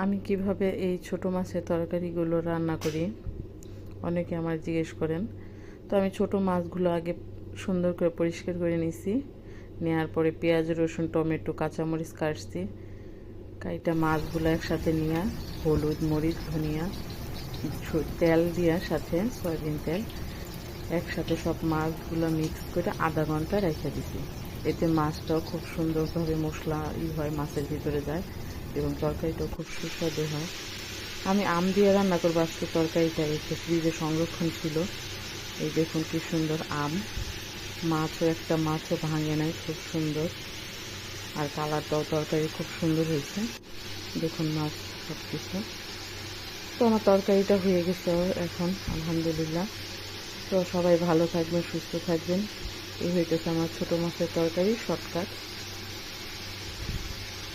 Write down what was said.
আমি কিভাবে এই ছোট মাছের তরকারিগুলো রান্না করি অনেকে আমার জিজ্ঞেস করেন। তো আমি ছোট মাছগুলো আগে সুন্দর করে পরিষ্কার করে নিছি। নেওয়ার পরে পেঁয়াজ, রসুন, টমেটো, কাঁচামরিচ কাটছি। কাইটা মাছগুলো একসাথে নিয়ে হলুদ, মরিচ, ধনিয়া, তেল দিয়া সাথে সয়াবিন তেল একসাথে সব মাছগুলো মিক্স করে আধা ঘন্টা রেখে দিছি। এতে মাছটাও খুব সুন্দরভাবে মশলা হয়, মাছের ভিতরে যায় এবং তরকারিটাও খুব সুস্বাদু হয়। আমি আম দিয়ে রান্না করবো আজকে তরকারিটা। এতে ফ্রিজে সংরক্ষণ ছিল। এই দেখুন কি সুন্দর আম, একটা মাছও ভাঙে নাই, খুব সুন্দর। আর কালারটাও তরকারি খুব সুন্দর হয়েছে। দেখুন মাছ সব কিছু। তো আমার তরকারিটা হয়ে গেছে এখন, আলহামদুলিল্লাহ। তো সবাই ভালো থাকবেন, সুস্থ থাকবেন। এই হইতেছে আমার ছোট মাছের তরকারি শর্টকাট।